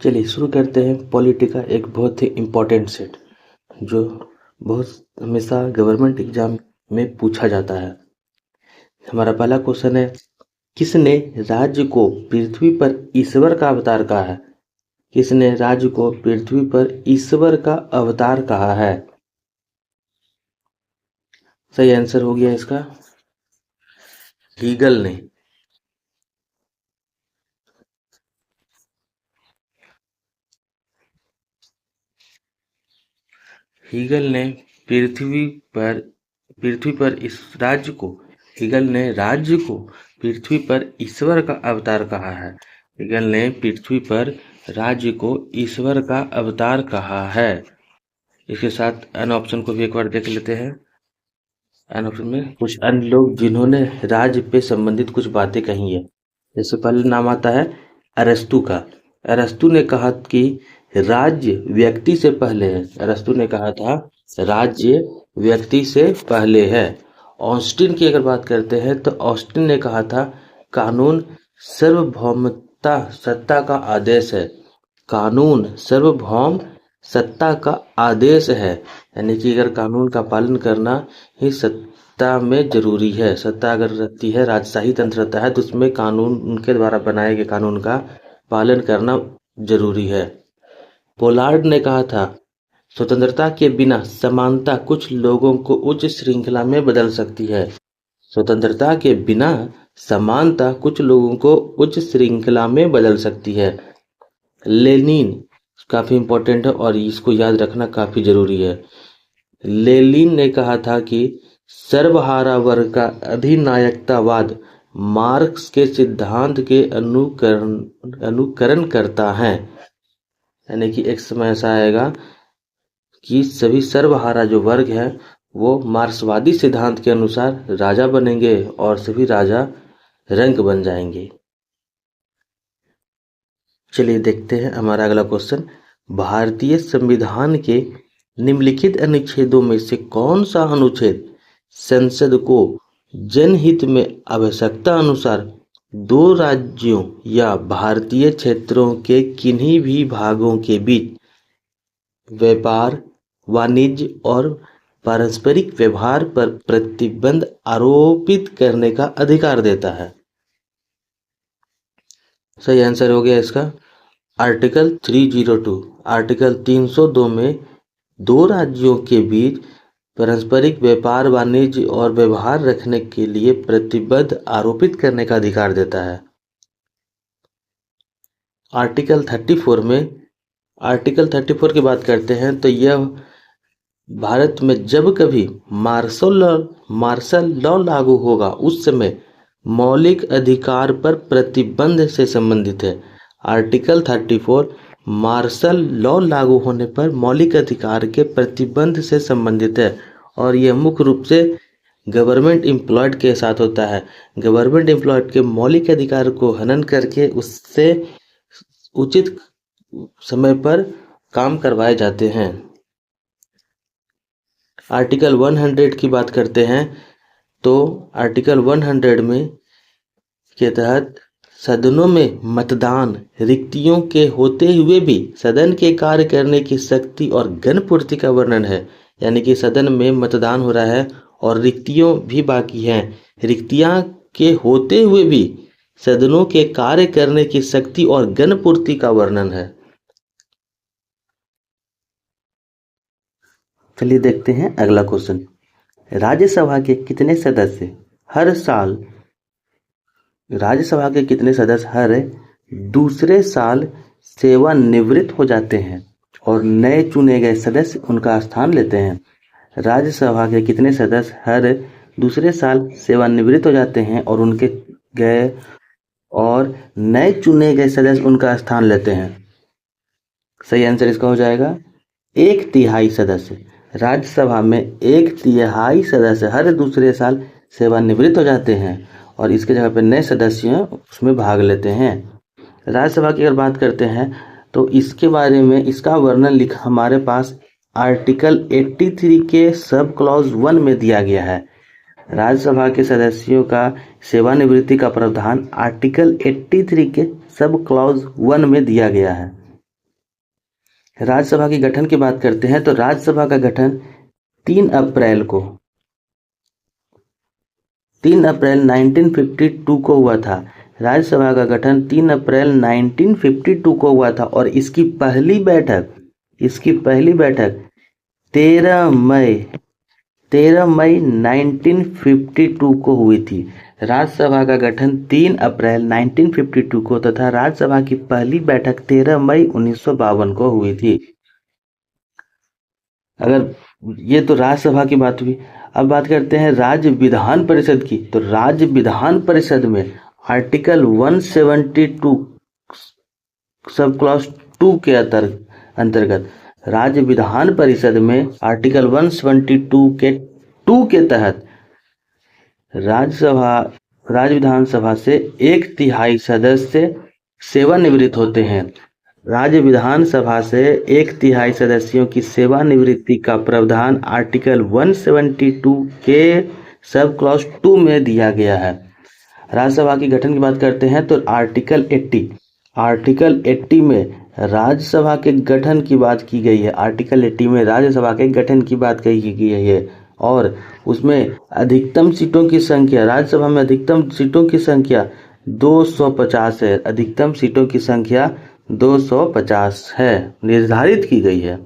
चलिए शुरू करते हैं। पॉलिटिका एक बहुत ही इम्पोर्टेंट सेट जो बहुत हमेशा गवर्नमेंट एग्जाम में पूछा जाता है। हमारा पहला क्वेश्चन है, किसने राज्य को पृथ्वी पर ईश्वर का अवतार कहा है? किसने राज्य को पृथ्वी पर ईश्वर का अवतार कहा है? सही आंसर हो गया इसका हीगल ने। हीगल ने पृथ्वी पर इस राज्य को हीगल ने राज्य को पृथ्वी पर ईश्वर का अवतार कहा है। हीगल ने पृथ्वी पर राज्य को ईश्वर का अवतार कहा है। इसके साथ एन ऑप्शन को भी एक बार देख लेते हैं। एन ऑप्शन में कुछ अन्य लोग जिन्होंने राज्य पे संबंधित कुछ बातें कही है। जैसे पहले नाम आता है अरस्तु का। अरस्तु ने कहा कि राज्य व्यक्ति से पहले है। अरस्तु ने कहा था राज्य व्यक्ति से पहले है। ऑस्टिन की अगर बात करते हैं तो ऑस्टिन ने कहा था कानून सार्वभौमता सत्ता का आदेश है। कानून सार्वभौम सत्ता का आदेश है, यानी कि अगर कानून का पालन करना ही सत्ता में जरूरी है। सत्ता अगर रहती है, राजशाही तंत्र रहता है तो उसमें कानून उनके द्वारा बनाए गए कानून का पालन करना जरूरी है। पोलार्ड ने कहा था स्वतंत्रता के बिना समानता कुछ लोगों को उच्च श्रृंखला में बदल सकती है। स्वतंत्रता के बिना समानता कुछ लोगों को उच्च श्रृंखला में बदल सकती है। लेनिन काफी इंपॉर्टेंट है और इसको याद रखना काफी जरूरी है। लेनिन ने कहा था कि सर्वहारा वर्ग का अधिनायकतावाद मार्क्स के सिद्धांत के अनुकरण करता है, यानी कि एक समय ऐसा आएगा कि सभी सर्वहारा जो वर्ग है वो मार्क्सवादी सिद्धांत के अनुसार राजा बनेंगे और सभी राजा रंक बन जाएंगे। चलिए देखते हैं हमारा अगला क्वेश्चन। भारतीय संविधान के निम्नलिखित अनुच्छेदों में से कौन सा अनुच्छेद संसद को जनहित में आवश्यकता अनुसार दो राज्यों या भारतीय क्षेत्रों के किन्हीं भी भागों के बीच व्यापार, वाणिज्य और पारस्परिक व्यवहार पर प्रतिबंध आरोपित करने का अधिकार देता है? सही आंसर हो गया इसका आर्टिकल 302। आर्टिकल 302 में दो राज्यों के बीच पारस्परिक व्यापार, वाणिज्य और व्यवहार रखने के लिए प्रतिबंध आरोपित करने का अधिकार देता है। आर्टिकल 34 की बात करते हैं तो यह भारत में जब कभी मार्शल लॉ लागू होगा उस समय मौलिक अधिकार पर प्रतिबंध से संबंधित है। आर्टिकल 34 मार्शल लॉ लागू होने पर मौलिक अधिकार के प्रतिबंध से संबंधित है और यह मुख्य रूप से गवर्नमेंट एम्प्लॉयड के साथ होता है। गवर्नमेंट एम्प्लॉयड के मौलिक अधिकार को हनन करके उससे उचित समय पर काम करवाए जाते हैं। आर्टिकल 100 की बात करते हैं तो आर्टिकल 100 में के तहत सदनों में मतदान, रिक्तियों के होते हुए भी सदन के कार्य करने की शक्ति और गणपूर्ति का वर्णन है, यानी कि सदन में मतदान हो रहा है और रिक्तियों भी बाकी हैं, रिक्तियां के होते हुए भी सदनों के कार्य करने की शक्ति और गणपूर्ति का वर्णन है। चलिए देखते हैं अगला क्वेश्चन। राज्यसभा के कितने सदस्य हर दूसरे साल सेवानिवृत्त हो जाते हैं और नए चुने गए सदस्य उनका स्थान लेते हैं? राज्यसभा के कितने सदस्य हर दूसरे साल सेवानिवृत्त हो जाते हैं और नए चुने गए सदस्य उनका स्थान लेते हैं? सही आंसर इसका हो जाएगा 1/3 सदस्य। राज्यसभा में 1/3 सदस्य हर दूसरे साल सेवानिवृत्त हो जाते हैं और इसके जगह पर नए सदस्य उसमें भाग लेते हैं। राज्यसभा की अगर बात करते हैं तो इसके बारे में इसका वर्णन लिखा हमारे पास आर्टिकल 83 के सब क्लॉज 1 में दिया गया है। राज्यसभा के सदस्यों का सेवानिवृत्ति का प्रावधान आर्टिकल 83 के सब क्लॉज 1 में दिया गया है। राज्यसभा के गठन की बात करते हैं तो राज्यसभा का गठन 3 अप्रैल 1952 को हुआ था। राज्यसभा का गठन 3 अप्रैल 1952 को हुआ था और इसकी पहली बैठक 13 मई 1952 को हुई थी। राज्यसभा का गठन 3 अप्रैल 1952 को तथा राज्यसभा की पहली बैठक 13 मई 1952 को हुई थी। अगर ये तो राज्यसभा की बात हुई। अब बात करते हैं राज्य विधान परिषद की। तो राज्य विधान परिषद में आर्टिकल 172 सब क्लॉज 2 के अंतर्गत राज्य विधान परिषद में आर्टिकल 172 के 2 के तहत राज्य विधानसभा से 1/3 सदस्य सेवानिवृत्त होते हैं। राज्य विधानसभा से 1/3 सदस्यों की सेवानिवृत्ति का प्रावधान आर्टिकल 172 के सब क्लॉज 2 में दिया गया है। राज्यसभा की गठन की बात करते हैं तो आर्टिकल 80 में राज्यसभा के गठन की बात की गई है। आर्टिकल 80 में राज्यसभा के गठन की बात कही गई है और उसमें अधिकतम सीटों की संख्या, राज्यसभा में अधिकतम सीटों की संख्या 250 है। अधिकतम सीटों की संख्या 250 है, निर्धारित की गई है।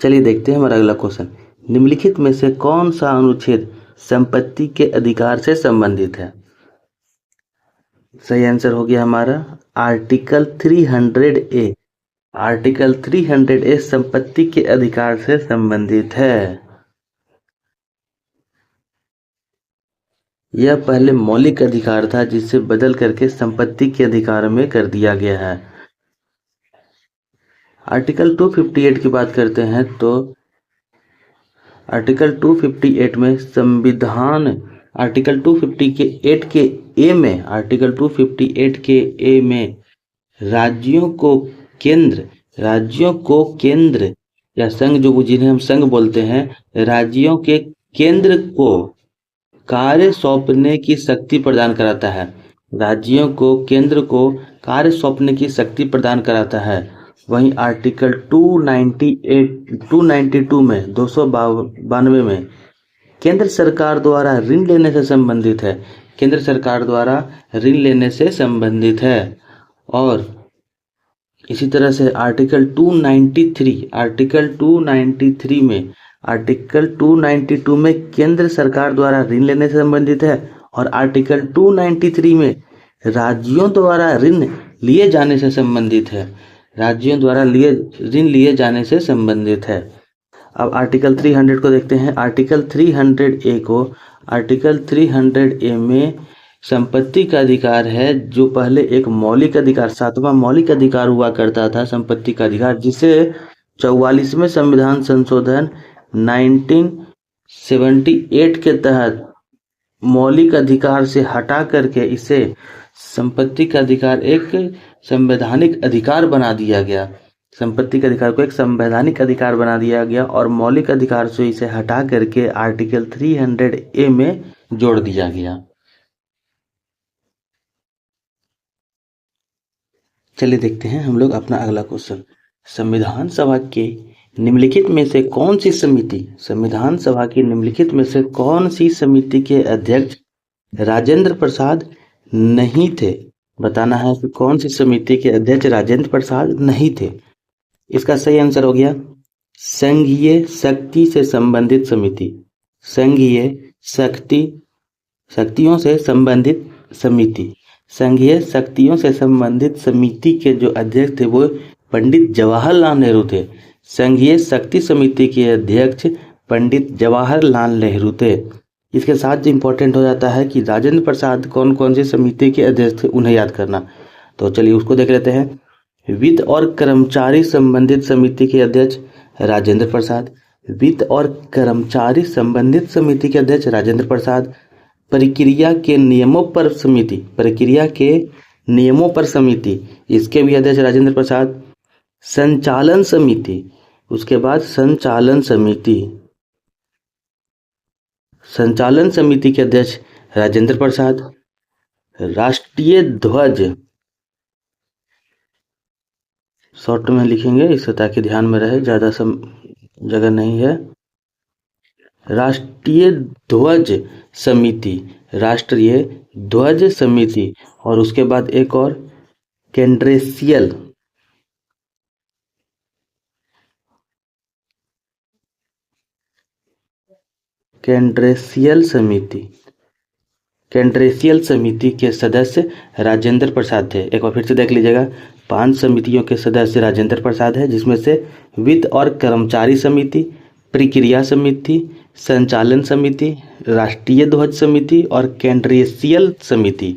चलिए देखते हैं हमारा अगला क्वेश्चन। निम्नलिखित में से कौन सा अनुच्छेद संपत्ति के अधिकार से संबंधित है? सही आंसर हो गया हमारा आर्टिकल 300A। आर्टिकल 300A संपत्ति के अधिकार से संबंधित है। यह पहले मौलिक अधिकार था जिसे बदल करके संपत्ति के अधिकार में कर दिया गया है। आर्टिकल 258 की बात करते हैं तो आर्टिकल 258 में संविधान, आर्टिकल 258 के ए में, आर्टिकल 258 के ए में राज्यों को केंद्र या संघ, जो जिन्हें हम संघ बोलते हैं, राज्यों के केंद्र को कार्य सौंपने की शक्ति प्रदान कराता है। राज्यों को केंद्र को कार्य सौंपने की शक्ति प्रदान कराता है। वहीं आर्टिकल 292 में 292 में केंद्र सरकार द्वारा ऋण लेने से संबंधित है। केंद्र सरकार द्वारा ऋण लेने से संबंधित है। और इसी तरह से आर्टिकल 293 में, आर्टिकल 292 में केंद्र सरकार द्वारा ऋण लेने से संबंधित है और आर्टिकल 293 में राज्यों द्वारा ऋण लिए जाने से संबंधित है। राज्यों द्वारा ऋण लिए जाने से संबंधित है। अब आर्टिकल 300 को देखते हैं। आर्टिकल 300A में संपत्ति का अधिकार है, जो पहले एक मौलिक अधिकार, 7वां मौलिक अधिकार हुआ करता था, संपत्ति का अधिकार, जिसे 44वें संविधान संशोधन 1978 के तहत मौलिक अधिकार से हटा करके इसे संपत्ति का अधिकार एक संवैधानिक अधिकार बना दिया गया। संपत्ति के अधिकार को एक संवैधानिक अधिकार बना दिया गया और मौलिक अधिकार से इसे हटा करके आर्टिकल 300A में जोड़ दिया गया। चलिए देखते हैं हम लोग अपना अगला क्वेश्चन। संविधान सभा के निम्नलिखित में से कौन सी समिति, संविधान सभा की निम्नलिखित में से कौन सी समिति के अध्यक्ष राजेंद्र प्रसाद नहीं थे? बताना है कि कौन सी समिति के अध्यक्ष राजेंद्र प्रसाद नहीं थे। इसका सही आंसर हो गया संघीय शक्ति से संबंधित समिति। संघीय शक्तियों से संबंधित समिति। संघीय शक्तियों से संबंधित समिति के जो अध्यक्ष थे वो पंडित जवाहरलाल नेहरू थे। संघीय शक्ति समिति के अध्यक्ष पंडित जवाहरलाल नेहरू थे। इसके साथ जो इम्पोर्टेंट हो जाता है कि राजेंद्र प्रसाद कौन कौन सी समिति के अध्यक्ष थे, उन्हें याद करना। तो चलिए उसको देख लेते हैं। वित्त और कर्मचारी संबंधित समिति के अध्यक्ष राजेंद्र प्रसाद। वित्त और कर्मचारी संबंधित समिति के अध्यक्ष राजेंद्र प्रसाद। प्रक्रिया के नियमों पर समिति, इसके भी अध्यक्ष राजेंद्र प्रसाद। संचालन समिति, उसके बाद संचालन समिति के अध्यक्ष राजेंद्र प्रसाद। राष्ट्रीय ध्वज शॉर्ट में लिखेंगे इसे ताकि ध्यान में रहे, ज़्यादा जगह नहीं है। राष्ट्रीय ध्वज समिति, राष्ट्रीय ध्वज समिति, और उसके बाद एक और केंड्रेशियल, केंड्रेशियल समिति, केंड्रेशियल समिति के सदस्य राजेंद्र प्रसाद थे। एक बार फिर से देख लीजिएगा, 5 समितियों के सदस्य राजेंद्र प्रसाद है, जिसमें से वित्त और कर्मचारी समिति, प्रक्रिया समिति, संचालन समिति, राष्ट्रीय ध्वज समिति और केंद्रीय समिति,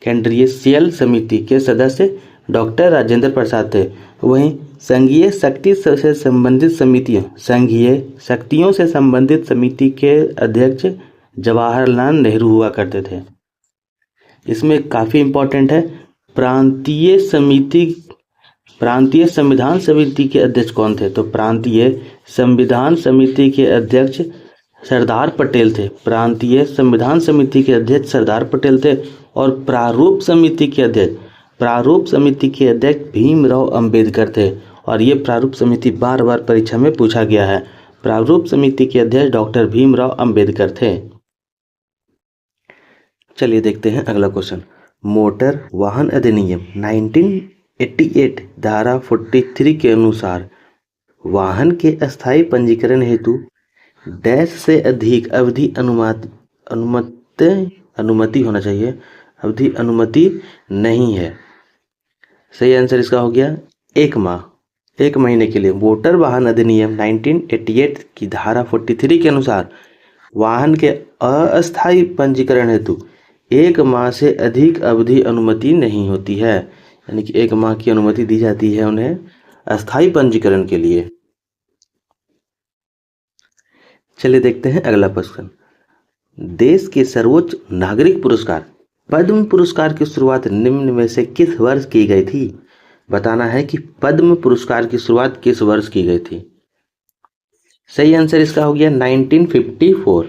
केंद्रीय समिति के सदस्य डॉक्टर राजेंद्र प्रसाद थे। वहीं संघीय शक्ति से संबंधित समितियों, संघीय शक्तियों से संबंधित समिति के अध्यक्ष जवाहरलाल नेहरू हुआ करते थे। इसमें काफ़ी इम्पोर्टेंट है, प्रांतीय समिति, प्रांतीय संविधान समिति के अध्यक्ष कौन थे? तो प्रांतीय संविधान समिति के अध्यक्ष सरदार पटेल थे। प्रांतीय संविधान समिति के अध्यक्ष सरदार पटेल थे। और प्रारूप समिति के अध्यक्ष, प्रारूप समिति के अध्यक्ष भीमराव अंबेडकर थे। और ये प्रारूप समिति बार बार परीक्षा में पूछा गया है। प्रारूप समिति के अध्यक्ष डॉक्टर भीमराव अंबेडकर थे। चलिए देखते हैं अगला क्वेश्चन। मोटर वाहन अधिनियम 1988 धारा 43 के अनुसार वाहन के अस्थायी पंजीकरण हेतु डैश से अधिक अवधि अनुमति होना चाहिए, अवधि अनुमति नहीं है। सही आंसर इसका हो गया 1 माह, 1 महीने के लिए। मोटर वाहन अधिनियम 1988 की धारा 43 के अनुसार वाहन के अस्थायी पंजीकरण हेतु 1 माह से अधिक अवधि अनुमति नहीं होती है, यानी कि 1 माह की अनुमति दी जाती है उन्हें अस्थायी पंजीकरण के लिए। चलिए देखते हैं अगला प्रश्न। देश के सर्वोच्च नागरिक पुरस्कार पद्म पुरस्कार की शुरुआत निम्न में से किस वर्ष की गई थी? बताना है कि पद्म पुरस्कार की शुरुआत किस वर्ष की गई थी। सही आंसर इसका हो गया 1954।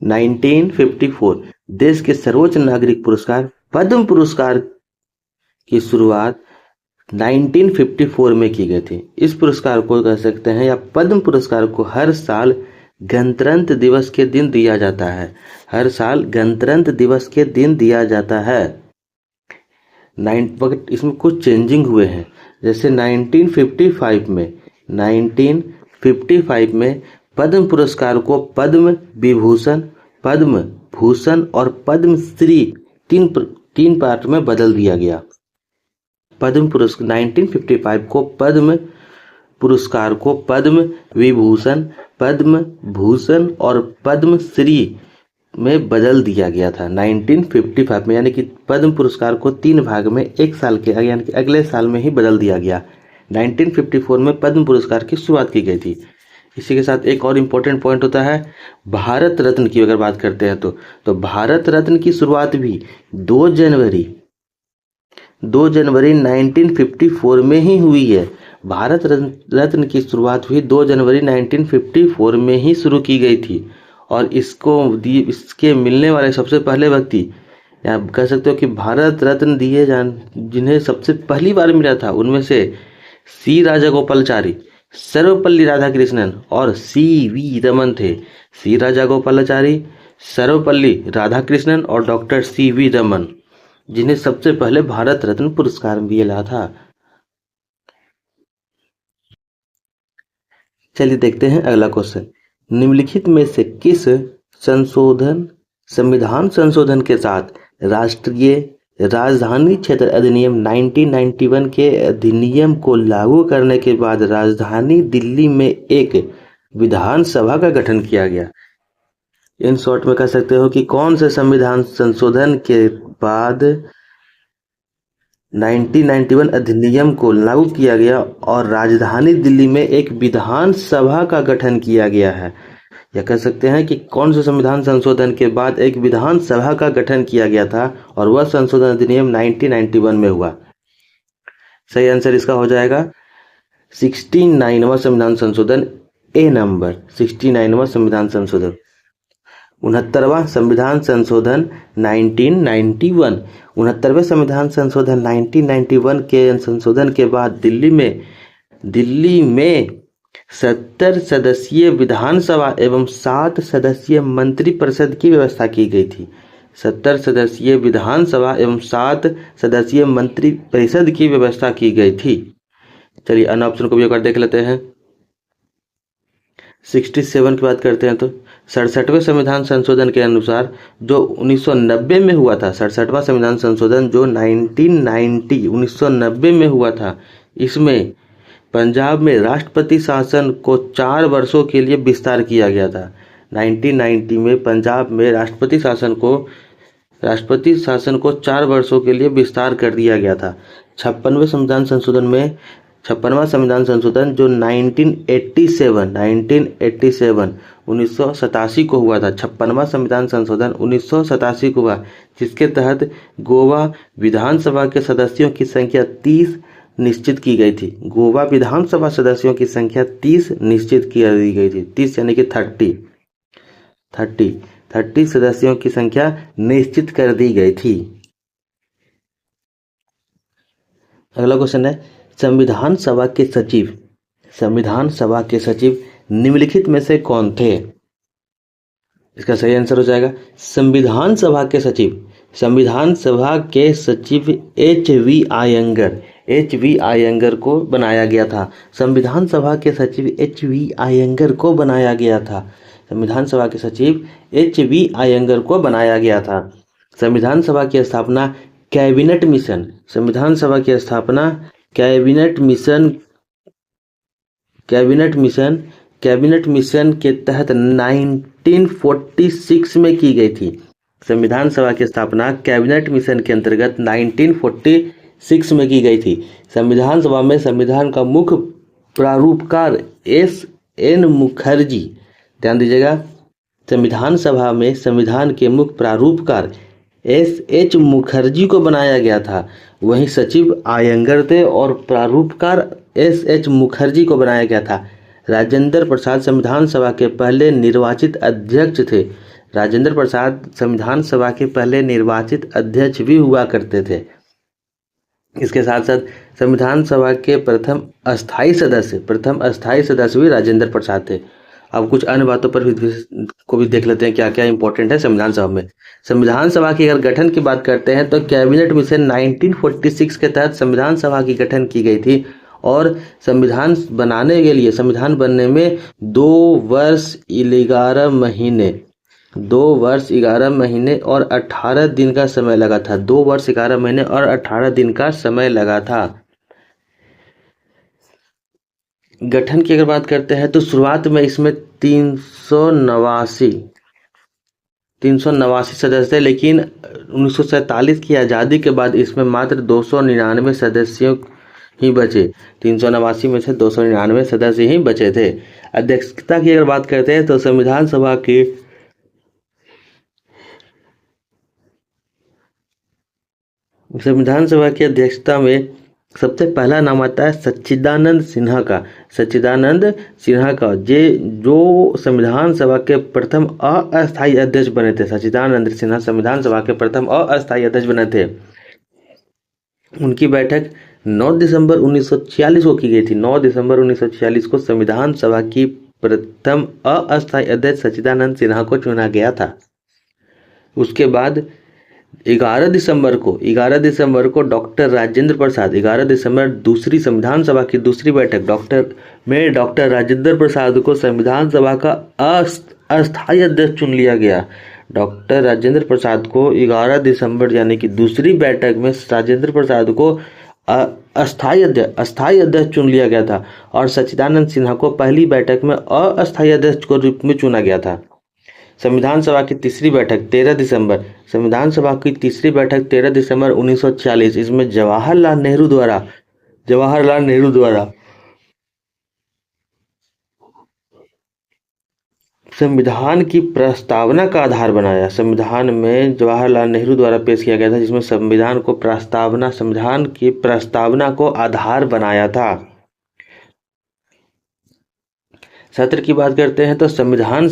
1954 देश के सर्वोच्च नागरिक पुरस्कार पद्म पुरस्कार की शुरुआत 1954 में की गई थी। इस पुरस्कार को कह सकते हैं, या पद्म पुरस्कार को हर साल गणतंत्र दिवस के दिन दिया जाता है। हर साल गणतंत्र दिवस के दिन दिया जाता है। इसमें कुछ चेंजिंग हुए हैं, जैसे 1955 में पद्म पुरस्कार को पद्म विभूषण, पद्म भूषण और पद्म श्री तीन पार्ट में बदल दिया गया। पद्म पुरस्कार 1955 को पद्म पुरस्कार को पद्म विभूषण, पद्म भूषण और पद्म श्री में बदल दिया गया था 1955 में, यानी कि पद्म पुरस्कार को 3 भाग में 1 साल के यानी कि अगले साल में ही बदल दिया गया। 1954 में पद्म पुरस्कार की शुरुआत की गई थी। इसी के साथ एक और इम्पोर्टेंट पॉइंट होता है भारत रत्न की। अगर बात करते हैं तो भारत रत्न की शुरुआत भी 2 जनवरी 1954 में ही हुई है। भारत रत्न की शुरुआत हुई 2 जनवरी 1954 में ही शुरू की गई थी। और इसके मिलने वाले सबसे पहले व्यक्ति, या कह सकते हो कि भारत रत्न जिन्हें सबसे पहली बार मिला था, उनमें से सी राजागोपालाचारी, सर्वपल्ली राधाकृष्णन और सी.वी. रमन थे। सी राजागोपालाचारी, सर्वपल्ली राधाकृष्णन और डॉक्टर सी.वी. रमन, जिन्हें सबसे पहले भारत रत्न पुरस्कार मिला था। चलिए देखते हैं अगला क्वेश्चन। निम्नलिखित में से किस संविधान संशोधन के साथ राष्ट्रीय राजधानी क्षेत्र अधिनियम 1991 के अधिनियम को लागू करने के बाद राजधानी दिल्ली में एक विधानसभा का गठन किया गया? इन शॉर्ट में कह सकते हो कि कौन से संविधान संशोधन के बाद 1991 अधिनियम को लागू किया गया और राजधानी दिल्ली में एक विधानसभा का गठन किया गया है? या कह सकते हैं कि कौन से संविधान संशोधन के बाद एक विधानसभा का गठन किया गया था, और वह संशोधन अधिनियम 1991 में हुआ। सही आंसर इसका हो जाएगा 69वां संविधान संशोधन, ए नंबर 69वां संविधान संशोधन। 69वां संविधान संशोधन 1991। 69वें संविधान संशोधन 1991 के संशोधन के बाद दिल्ली में 70 सदस्यीय विधानसभा एवं 7 सदस्यीय मंत्रिपरिषद की व्यवस्था की गई थी। 70 सदस्यीय विधानसभा एवं 7 सदस्यीय मंत्रिपरिषद की व्यवस्था की गई थी। चलिए अन्य ऑप्शन को भी एक बार देख लेते हैं। 67 की बात करते हैं तो 67वें संविधान संशोधन के अनुसार जो 1990 में हुआ था, 67वां संविधान संशोधन जो 1990 में हुआ था, इसमें पंजाब में राष्ट्रपति शासन को 4 वर्षों के लिए विस्तार किया गया था। 1990 में पंजाब में राष्ट्रपति शासन को 4 वर्षों के लिए विस्तार कर दिया गया था। 56वें संविधान संशोधन में 56वां संविधान संशोधन जो 1987 को हुआ था। 56वां संविधान संशोधन 1987 को हुआ, जिसके तहत गोवा विधानसभा के सदस्यों की संख्या 30 निश्चित की गई थी। गोवा विधानसभा सदस्यों की संख्या 30 निश्चित की दी गई थी। 30 यानी कि 30 सदस्यों की संख्या निश्चित कर दी गई थी। अगला क्वेश्चन है, संविधान सभा के सचिव निम्नलिखित में से कौन थे? इसका सही आंसर हो जाएगा संविधान सभा के सचिव एच.वी. अयंगर को बनाया गया था। संविधान सभा के सचिव एच.वी. अयंगर को बनाया गया था। संविधान सभा के सचिव एच.वी. अयंगर को बनाया गया था। संविधान सभा की स्थापना कैबिनेट मिशन के तहत 1946 में की गई थी। संविधान सभा की स्थापना कैबिनेट मिशन के अंतर्गत 1946 में की गई थी। संविधान सभा में संविधान का मुख्य प्रारूपकार एस.एन. मुखर्जी, ध्यान दीजिएगा, संविधान सभा में संविधान के मुख्य प्रारूपकार एस.एच. मुखर्जी को बनाया गया था। वहीं सचिव अयंगर थे और प्रारूपकार एस.एच. मुखर्जी को बनाया गया था। राजेंद्र प्रसाद संविधान सभा के पहले निर्वाचित अध्यक्ष थे। राजेंद्र प्रसाद संविधान सभा के पहले निर्वाचित अध्यक्ष भी हुआ करते थे। इसके साथ साथ संविधान सभा के प्रथम अस्थायी सदस्य भी राजेंद्र प्रसाद थे। अब कुछ अन्य बातों पर भी देख लेते हैं क्या क्या इंपॉर्टेंट है संविधान सभा में। संविधान सभा के अगर गठन की बात करते हैं तो कैबिनेट मिशन 1946 के तहत संविधान सभा की गठन की गई थी और संविधान बनने में 2 वर्ष 11 महीने और 18 दिन का समय लगा था। 2 वर्ष 11 महीने और 18 दिन का समय लगा था। गठन की अगर बात करते हैं तो शुरुआत में इसमें 389 सदस्य थे, लेकिन 1947 की आज़ादी के बाद इसमें मात्र 299 सदस्यों ही बचे। 389 में से 299 सदस्य ही बचे थे। अध्यक्षता की अगर बात करते हैं तो संविधान सभा की अध्यक्षता में सबसे पहला नाम आता है सच्चिदानंद सिन्हा का जो संविधान सभा के प्रथम अस्थायी अध्यक्ष बने थे। सच्चिदानंद सिन्हा संविधान सभा के प्रथम अस्थायी अध्यक्ष बने थे। उनकी बैठक 9 दिसंबर 1946 को की गई थी। 9 दिसंबर 1946 को संविधान सभा की प्रथम अस्थायी अध्यक्ष सच्चिदानंद सिन्हा को चुना गया था। उसके बाद 11 दिसंबर को डॉक्टर राजेंद्र प्रसाद, 11 दिसंबर दूसरी संविधान सभा की दूसरी बैठक डॉक्टर राजेंद्र प्रसाद को संविधान सभा का अस्थायी अध्यक्ष चुन लिया गया। डॉक्टर राजेंद्र प्रसाद को 11 दिसंबर यानी कि दूसरी बैठक में राजेंद्र प्रसाद को अस्थायी अध्यक्ष चुन लिया गया था और सच्चिदानंद सिन्हा को पहली बैठक में अस्थायी अध्यक्ष के रूप में चुना गया था। संविधान सभा की तीसरी बैठक 13 दिसंबर 1946, इसमें जवाहरलाल नेहरू द्वारा संविधान की प्रस्तावना का आधार बनाया। संविधान में जवाहरलाल नेहरू द्वारा पेश किया गया था, जिसमें संविधान की प्रस्तावना को आधार बनाया था। सत्र की बात करते हैं तो संविधान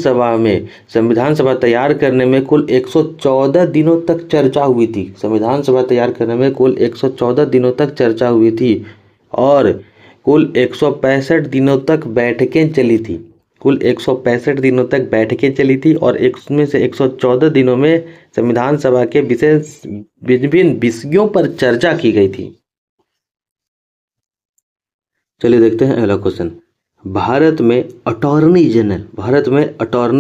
सभा तैयार करने में कुल 114 दिनों तक चर्चा हुई थी। संविधान सभा तैयार करने में कुल 114 दिनों तक चर्चा हुई थी और कुल 165 दिनों तक बैठकें चली थी। कुल 165 दिनों तक बैठकें चली थी और इसमें से 114 दिनों में संविधान सभा के विभिन्न विषयों पर चर्चा की गई थी। चलिए देखते हैं अगला क्वेश्चन। भारत में अटॉर्नी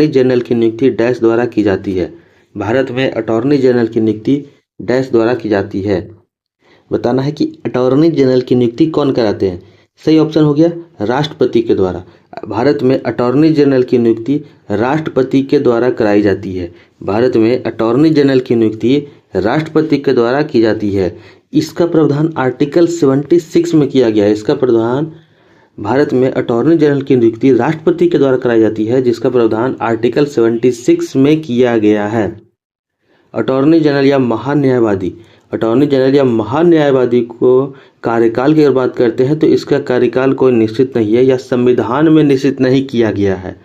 जनरल की नियुक्ति डैश द्वारा की जाती है। भारत में अटॉर्नी जनरल की नियुक्ति डैश द्वारा की जाती है। बताना है कि अटॉर्नी जनरल की नियुक्ति कौन कराते हैं। सही ऑप्शन हो गया राष्ट्रपति के द्वारा। भारत में अटॉर्नी जनरल की नियुक्ति राष्ट्रपति के द्वारा कराई जाती है। भारत में अटॉर्नी जनरल की नियुक्ति राष्ट्रपति के द्वारा की जाती है। इसका प्रावधान आर्टिकल 76 में किया गया है। इसका प्रावधान भारत में अटॉर्नी जनरल की नियुक्ति राष्ट्रपति के द्वारा कराई जाती है, जिसका प्रावधान आर्टिकल 76 में किया गया है। अटॉर्नी जनरल या महान्यायवादी को कार्यकाल की अगर बात करते हैं तो इसका कार्यकाल कोई निश्चित नहीं है या संविधान में निश्चित नहीं किया गया है।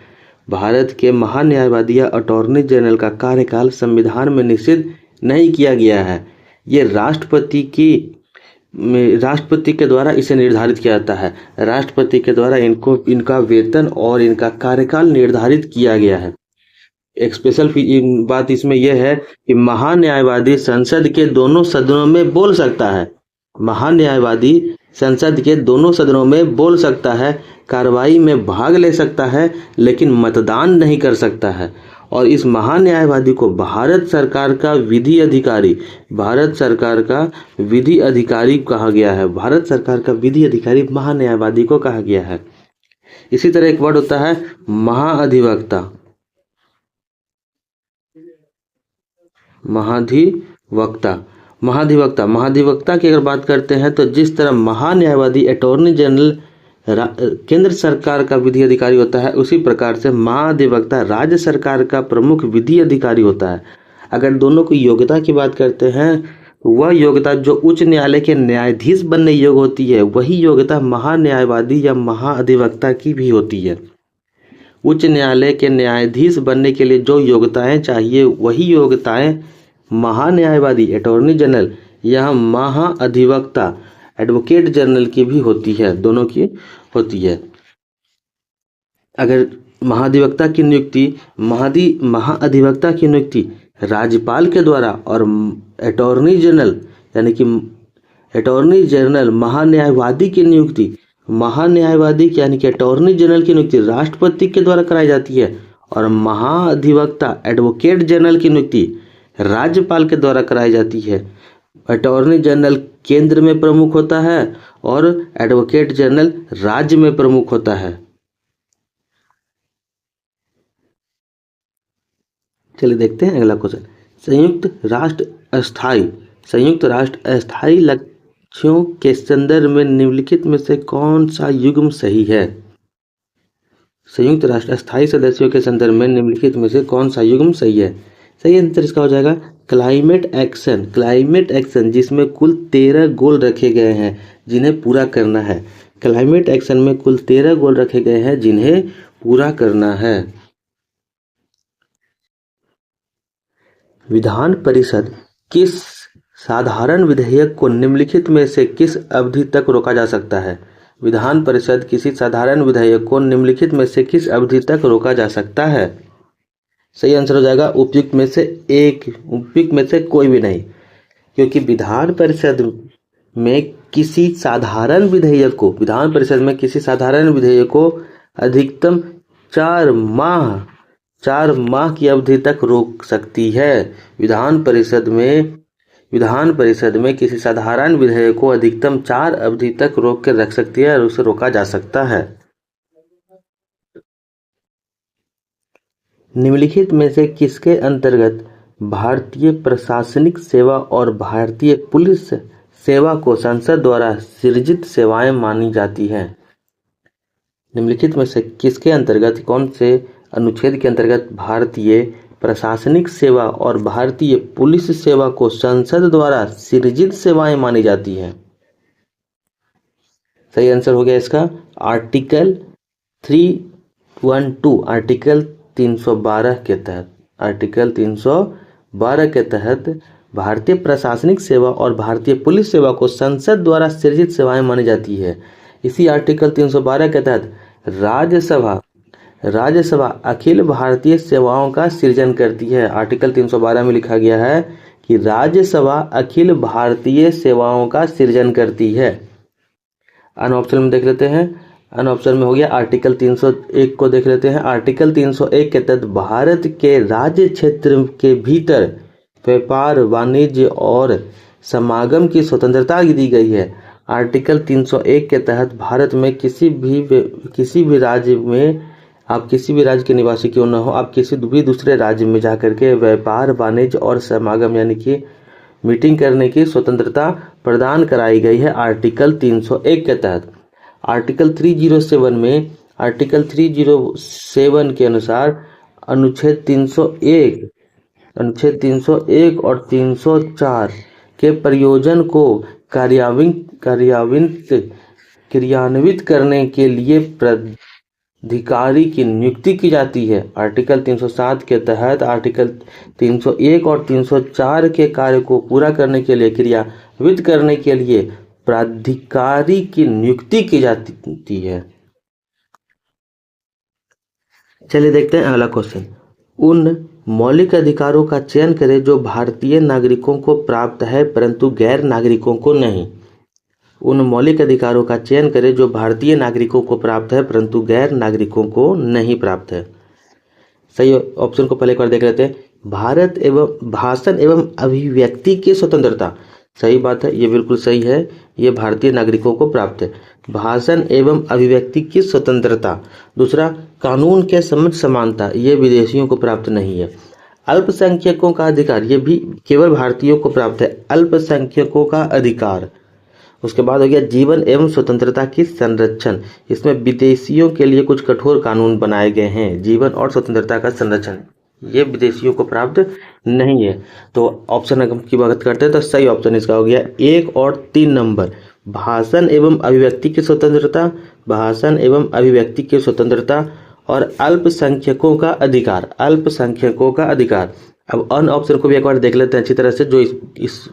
भारत के महान्यायवादी या अटॉर्नी जनरल का कार्यकाल संविधान में निश्चित नहीं किया गया है। ये राष्ट्रपति के द्वारा इसे निर्धारित किया जाता है। राष्ट्रपति के द्वारा इनका वेतन और इनका कार्यकाल निर्धारित किया गया है। एक स्पेशल बात इसमें यह है कि महान्यायवादी संसद के दोनों सदनों में बोल सकता है। महान्यायवादी संसद के दोनों सदनों में बोल सकता है, कार्रवाई में भाग ले सकता है, लेकिन मतदान नहीं कर सकता है। और इस महान्यायवादी को भारत सरकार का विधि अधिकारी कहा गया है। भारत सरकार का विधि अधिकारी महान्यायवादी को कहा गया है। इसी तरह एक वर्ड होता है महाधिवक्ता। महाधिवक्ता की अगर बात करते हैं तो जिस तरह महान्यायवादी अटॉर्नी जनरल केंद्र सरकार का विधि अधिकारी होता है, उसी प्रकार से महाधिवक्ता राज्य सरकार का प्रमुख विधि अधिकारी होता है। अगर दोनों की योग्यता की बात करते हैं, वह योग्यता जो उच्च न्यायालय के न्यायाधीश बनने योग्य होती है, वही योग्यता महान्यायवादी या महाधिवक्ता की भी होती है। उच्च न्यायालय के न्यायाधीश बनने के लिए जो योग्यताएं चाहिए, वही योग्यताएं महान्यायवादी अटॉर्नी जनरल या महाधिवक्ता एडवोकेट जनरल की भी होती है, दोनों की होती है। अगर महाधिवक्ता की नियुक्ति राज्यपाल के द्वारा और अटॉर्नी जनरल महान्यायवादी की नियुक्ति अटॉर्नी जनरल की नियुक्ति राष्ट्रपति के द्वारा कराई जाती है और महाधिवक्ता एडवोकेट जनरल की नियुक्ति राज्यपाल के द्वारा कराई जाती है। अटॉर्नी जनरल केंद्र में प्रमुख होता है और एडवोकेट जनरल राज्य में प्रमुख होता है। चलिए देखते हैं अगला क्वेश्चन। संयुक्त राष्ट्र अस्थायी लक्ष्यों के संदर्भ में निम्नलिखित में से कौन सा युग्म सही है। संयुक्त राष्ट्र अस्थायी सदस्यों के संदर्भ में निम्नलिखित में से कौन सा युग्म सही है। सही आंसर इसका हो जाएगा क्लाइमेट एक्शन, जिसमें कुल 13 गोल रखे गए हैं जिन्हें पूरा करना है। क्लाइमेट एक्शन में कुल 13 गोल रखे गए हैं जिन्हें पूरा करना है। विधान परिषद किस साधारण विधेयक को निम्नलिखित में से किस अवधि तक रोका जा सकता है। विधान परिषद किसी साधारण विधेयक को निम्नलिखित में से किस अवधि तक रोका जा सकता है। सही आंसर हो जाएगा उपयुक्त में से कोई भी नहीं, क्योंकि विधान परिषद में किसी साधारण विधेयक को अधिकतम 4 माह की अवधि तक रोक सकती है। विधान परिषद में किसी साधारण विधेयक को अधिकतम 4 अवधि तक रोक कर रख सकती है और उसे रोका जा सकता है। निम्नलिखित में से किसके अंतर्गत भारतीय प्रशासनिक सेवा और भारतीय पुलिस सेवा को संसद द्वारा सृजित सेवाएं मानी जाती हैं। निम्नलिखित में से किसके अंतर्गत, कौन से अनुच्छेद के अंतर्गत भारतीय प्रशासनिक सेवा और भारतीय पुलिस सेवा को संसद द्वारा सृजित सेवाएं मानी जाती हैं। सही आंसर हो गया इसका आर्टिकल 12 आर्टिकल 312 के तहत, आर्टिकल 312 के तहत भारतीय प्रशासनिक सेवा और भारतीय पुलिस सेवा को संसद द्वारा सृजित सेवाएं मानी जाती है। इसी आर्टिकल 312 के तहत राज्यसभा अखिल भारतीय सेवाओं का सृजन करती है। आर्टिकल 312 में लिखा गया है कि राज्यसभा अखिल भारतीय सेवाओं का सृजन करती है। अन ऑप्शन में देख लेते हैं, अन ऑप्शन में हो गया आर्टिकल 301 को देख लेते हैं। आर्टिकल 301 के तहत भारत के राज्य क्षेत्र के भीतर व्यापार, वाणिज्य और समागम की स्वतंत्रता दी गई है। आर्टिकल 301 के तहत भारत में किसी भी राज्य में, आप किसी भी राज्य के निवासी क्यों न हो, आप किसी भी दूसरे राज्य में जाकर के व्यापार, वाणिज्य और समागम यानी कि मीटिंग करने की स्वतंत्रता प्रदान कराई गई है आर्टिकल 301 के तहत। आर्टिकल 307 में, आर्टिकल 307 के अनुसार अनुच्छेद 301 और 304 के प्रयोजन को क्रियान्वित करने के लिए प्राधिकारी की नियुक्ति की जाती है। आर्टिकल 307 के तहत आर्टिकल 301 और 304 के कार्य को पूरा करने के लिए, क्रियान्वित करने के लिए प्राधिकारी की नियुक्ति की जाती है। चलिए देखते हैं अगला क्वेश्चन। उन मौलिक अधिकारों का चयन करें जो भारतीय नागरिकों को प्राप्त है परंतु गैर नागरिकों को नहीं। उन मौलिक अधिकारों का चयन करें जो भारतीय नागरिकों को प्राप्त है परंतु गैर नागरिकों को नहीं प्राप्त है। सही ऑप्शन को पहले एक बार देख लेते हैं। भारत एवं भाषण एवं अभिव्यक्ति की स्वतंत्रता, सही बात है, ये बिल्कुल सही है, ये भारतीय नागरिकों को प्राप्त है, भाषण एवं अभिव्यक्ति की स्वतंत्रता। दूसरा, कानून के समक्ष समानता, ये विदेशियों को प्राप्त नहीं है। अल्पसंख्यकों का अधिकार, ये भी केवल भारतीयों को प्राप्त है, अल्पसंख्यकों का अधिकार। उसके बाद हो गया जीवन एवं स्वतंत्रता की संरक्षण, इसमें विदेशियों के लिए कुछ कठोर कानून बनाए गए हैं। जीवन और स्वतंत्रता का संरक्षण, ये विदेशियों को प्राप्त नहीं है। तो ऑप्शन की बात करते हैं तो सही ऑप्शन इसका हो गया 1 और 3 नंबर, भाषण एवं अभिव्यक्ति की स्वतंत्रता, भाषण एवं अभिव्यक्ति की स्वतंत्रता और अल्पसंख्यकों का अधिकार, अल्पसंख्यकों का अधिकार। अब अन ऑप्शन को भी एक बार देख लेते हैं अच्छी तरह से, जो इस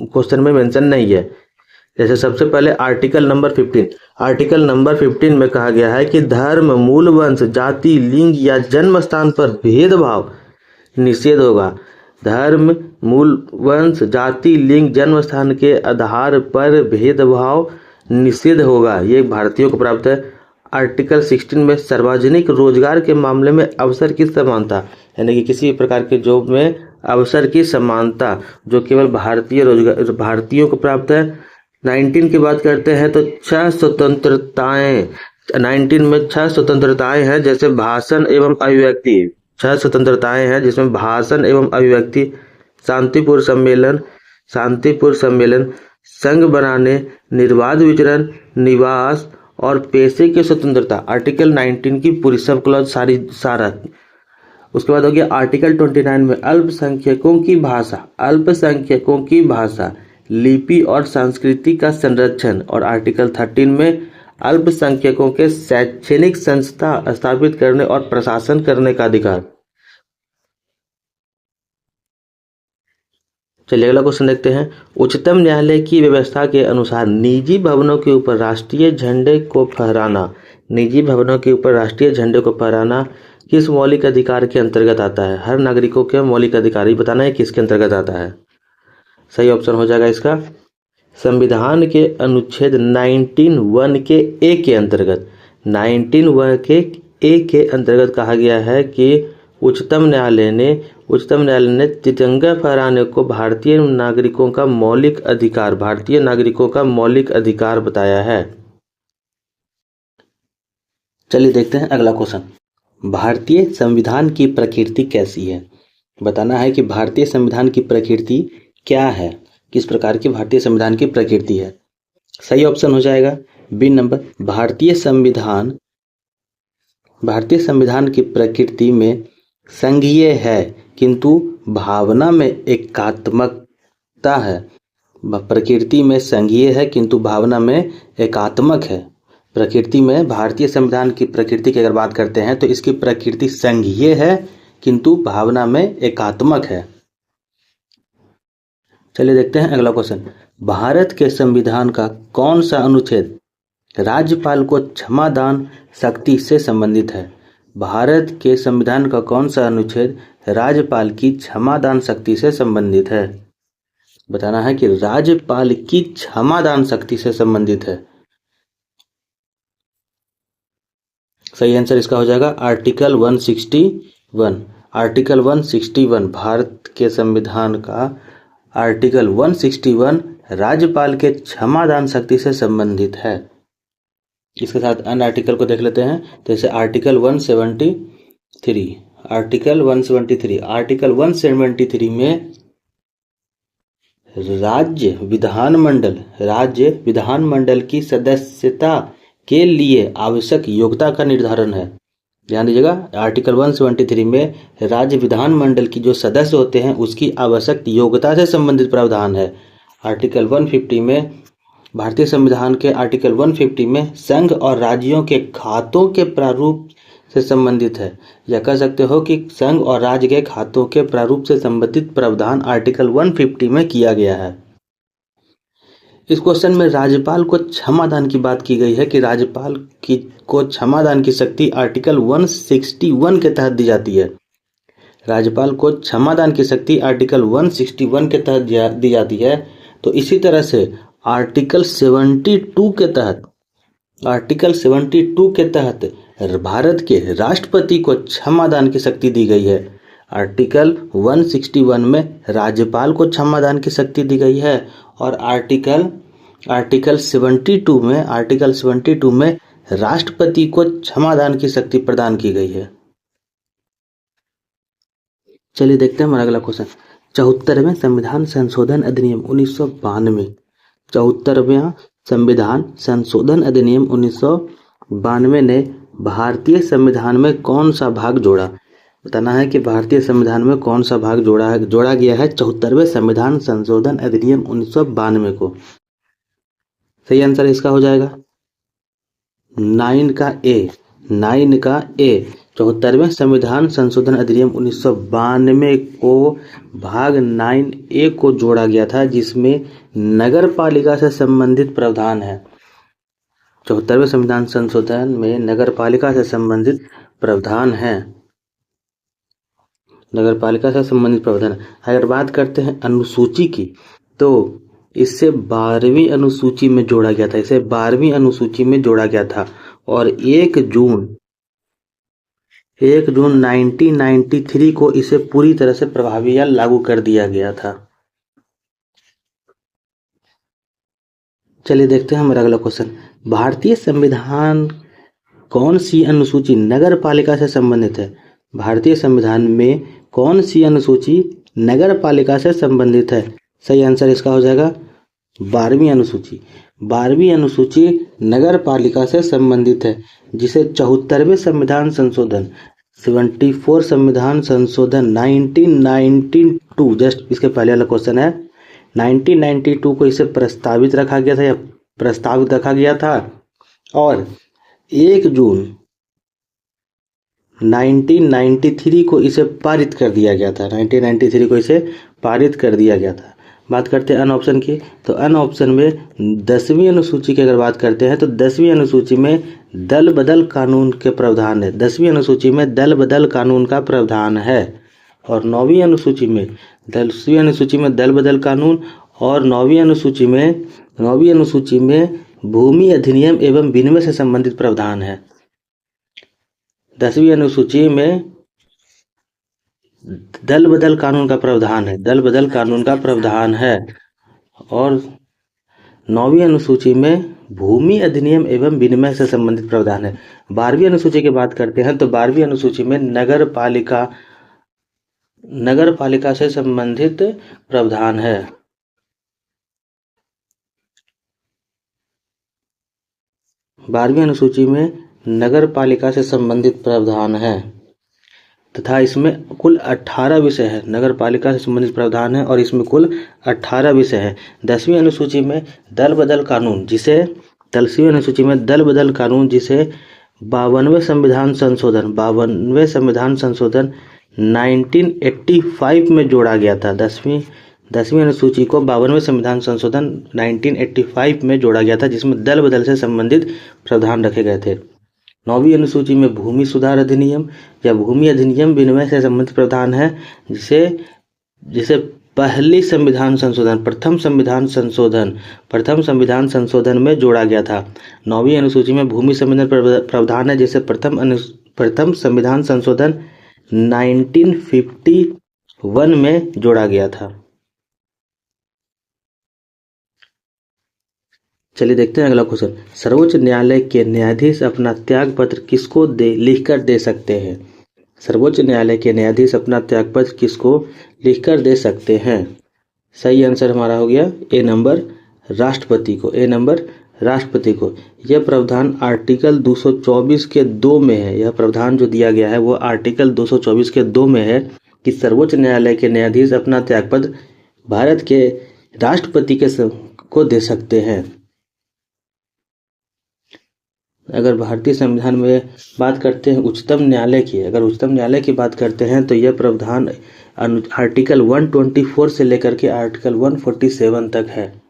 क्वेश्चन में मेंशन नहीं है। जैसे सबसे पहले आर्टिकल नंबर 15, आर्टिकल नंबर 15 में कहा गया है कि धर्म, मूल वंश, जाति, लिंग या जन्म स्थान पर भेदभाव निषेध होगा। धर्म, मूल वंश, जाति, लिंग, जन्म स्थान के आधार पर भेदभाव निषेध होगा, ये भारतीयों को प्राप्त है। आर्टिकल 16 में सार्वजनिक रोजगार के मामले में अवसर की समानता, यानी कि किसी प्रकार के जॉब में अवसर की समानता जो केवल भारतीयों को प्राप्त है। 19 की बात करते हैं तो 6 स्वतंत्रताएं, 19 में 6 स्वतंत्रताएं हैं, जैसे भाषण एवं अभिव्यक्ति, 6 स्वतंत्रताएं हैं जिसमें भाषण एवं अभिव्यक्ति, शांतिपूर्ण सम्मेलन, संघ बनाने, निर्बाध विचरण, निवास और पेशे की स्वतंत्रता। आर्टिकल 19 की पूरी सब क्लॉज सारा। उसके बाद हो गया आर्टिकल 29 में अल्पसंख्यकों की भाषा, लिपि और संस्कृति का संरक्षण, और आर्टिकल 13 में अल्पसंख्यकों के शैक्षणिक संस्था स्थापित करने और प्रशासन करने का अधिकार। चलिए अगला क्वेश्चन देखते हैं। उच्चतम न्यायालय की व्यवस्था के अनुसार निजी भवनों के ऊपर राष्ट्रीय झंडे को फहराना, निजी भवनों के ऊपर राष्ट्रीय झंडे को फहराना किस मौलिक अधिकार के अंतर्गत आता है? हर नागरिकों के मौलिक अधिकार, ये बताना है किसके अंतर्गत आता है। सही ऑप्शन हो जाएगा इसका संविधान के अनुच्छेद 19(1) के ए के अंतर्गत, 19(1) के ए के अंतर्गत कहा गया है कि उच्चतम न्यायालय ने तिरंगा फहराने को भारतीय नागरिकों का मौलिक अधिकार बताया है। चलिए देखते हैं अगला क्वेश्चन। भारतीय संविधान की प्रकृति कैसी है? बताना है कि भारतीय संविधान की प्रकृति क्या है, किस प्रकार की भारतीय संविधान की प्रकृति है। सही ऑप्शन हो जाएगा बी नंबर, भारतीय संविधान की प्रकृति में संघीय है किंतु भावना में एकात्मकता है। प्रकृति में संघीय है किंतु भावना में एकात्मक है। प्रकृति में भारतीय संविधान की प्रकृति की अगर बात करते हैं तो इसकी प्रकृति संघीय है किंतु भावना में एकात्मक है। चलिए देखते हैं अगला क्वेश्चन। भारत के संविधान का कौन सा अनुच्छेद राज्यपाल को क्षमादान शक्ति से संबंधित है? भारत के संविधान का कौन सा अनुच्छेद राज्यपाल की क्षमादान शक्ति से संबंधित है? बताना है कि राज्यपाल की क्षमादान शक्ति से संबंधित है। सही आंसर इसका हो जाएगा आर्टिकल 161। आर्टिकल 161 भारत के संविधान का आर्टिकल 161 राज्यपाल के क्षमादान शक्ति से संबंधित है। इसके साथ अन्य आर्टिकल को देख लेते हैं। जैसे आर्टिकल 173 आर्टिकल 173 में राज्य विधानमंडल की सदस्यता के लिए आवश्यक योग्यता का निर्धारण है। ध्यान दीजिएगा, आर्टिकल 173 में राज्य विधानमंडल की जो सदस्य होते हैं उसकी आवश्यक योग्यता से संबंधित प्रावधान है। आर्टिकल 150 में भारतीय संविधान के आर्टिकल 150 में संघ और राज्यों के खातों के प्रारूप से संबंधित है, या कह सकते हो कि संघ और राज्य के खातों के प्रारूप से संबंधित प्रावधान आर्टिकल 150 में किया गया है। इस क्वेश्चन में राज्यपाल को क्षमादान की बात की गई है कि राज्यपाल को क्षमादान की शक्ति आर्टिकल 161 के तहत दी जाती है। राज्यपाल को क्षमादान की शक्ति आर्टिकल 161 के तहत दी जाती है। तो इसी तरह से आर्टिकल 72 के तहत भारत के राष्ट्रपति को क्षमादान की शक्ति दी गई है। आर्टिकल 161 में राज्यपाल को क्षमादान की शक्ति दी गई है और आर्टिकल 72 में राष्ट्रपति को क्षमादान की शक्ति प्रदान की गई है। चलिए देखते हैं हमारा अगला क्वेश्चन। 74वें संविधान संशोधन अधिनियम 1992 74वां संविधान संशोधन अधिनियम 1992 ने भारतीय संविधान में कौन सा भाग जोड़ा? बताना है कि भारतीय संविधान में कौन सा भाग जोड़ा गया है 74वें संविधान संशोधन अधिनियम 1992 को। सही आंसर इसका हो जाएगा 9 का ए। 74वें संविधान संशोधन अधिनियम 1992 को भाग 9A को जोड़ा गया था, जिसमें नगर पालिका से संबंधित प्रावधान है। 74वें संविधान संशोधन में नगर पालिका से संबंधित प्रावधान है। नगर पालिका से संबंधित प्रावधान। अगर बात करते हैं अनुसूची की, तो इससे 12वीं अनुसूची में जोड़ा गया था और 1 जून 1993 को इसे पूरी तरह से प्रभावी या लागू कर दिया गया था। चलिए देखते हैं हमारा अगला क्वेश्चन। भारतीय संविधान कौन सी अनुसूची नगर पालिका से संबंधित है? भारतीय संविधान में कौन सी अनुसूची नगर पालिका से संबंधित है? सही आंसर इसका हो जाएगा 12वीं अनुसूची। 12वीं अनुसूची नगर पालिका से संबंधित है, जिसे 74वें संविधान संशोधन 74 संविधान संशोधन 1992 जस्ट इसके पहले वाला क्वेश्चन है। 1992 को इसे प्रस्तावित रखा गया था और 1 जून 1993 को इसे पारित कर दिया गया था। 1993 को इसे पारित कर दिया गया था। बात करते हैं अन ऑप्शन की, तो अन ऑप्शन में 10वीं अनुसूची की अगर बात करते हैं तो 10वीं अनुसूची में दल बदल कानून के प्रावधान है। 10वीं अनुसूची में दल बदल कानून का प्रावधान है और 9वीं अनुसूची में दल बदल कानून और 9वीं अनुसूची में भूमि अधिनियम एवं विनिमय से संबंधित प्रावधान है। 10वीं अनुसूची में दल बदल कानून का प्रावधान है और 9वीं अनुसूची में भूमि अधिनियम एवं विनिमय से संबंधित प्रावधान है। 12वीं अनुसूची की बात करते हैं तो 12वीं अनुसूची में नगर पालिका से संबंधित प्रावधान है। बारहवीं अनुसूची में नगर पालिका से संबंधित प्रावधान है तथा इसमें कुल 18 विषय है। नगर पालिका से संबंधित प्रावधान है और इसमें कुल 18 विषय है। 10वीं अनुसूची में दल बदल कानून, जिसे 13वीं अनुसूची में दल बदल कानून, जिसे 52वें संविधान संशोधन 1985 में जोड़ा गया था। दसवीं अनुसूची को 52वें संविधान संशोधन 1985 में जोड़ा गया था, जिसमें दल बदल से संबंधित प्रावधान रखे गए थे। 9वीं अनुसूची में भूमि सुधार अधिनियम या भूमि अधिनियम विनिमय से संबंधित प्रावधान है, जिसे प्रथम संविधान संशोधन में जोड़ा गया था। 9वीं अनुसूची में भूमि संबंधी प्रावधान है, जिसे प्रथम संविधान संशोधन 1951 में जोड़ा गया था। चलिए देखते हैं अगला क्वेश्चन। सर्वोच्च न्यायालय के न्यायाधीश अपना त्याग पत्र किसको लिखकर दे सकते हैं? सर्वोच्च न्यायालय के न्यायाधीश अपना त्यागपत्र किसको लिखकर दे सकते हैं? सही आंसर हमारा हो गया ए नंबर, राष्ट्रपति को। यह प्रावधान आर्टिकल 224 के 2 में है। यह प्रावधान जो दिया गया है वो आर्टिकल 224 के 2 में है कि सर्वोच्च न्यायालय के न्यायाधीश अपना त्यागपत्र भारत के राष्ट्रपति को दे सकते हैं। अगर भारतीय संविधान में बात करते हैं उच्चतम न्यायालय की बात करते हैं तो यह प्रावधान आर्टिकल 124 से लेकर के आर्टिकल 147 तक है।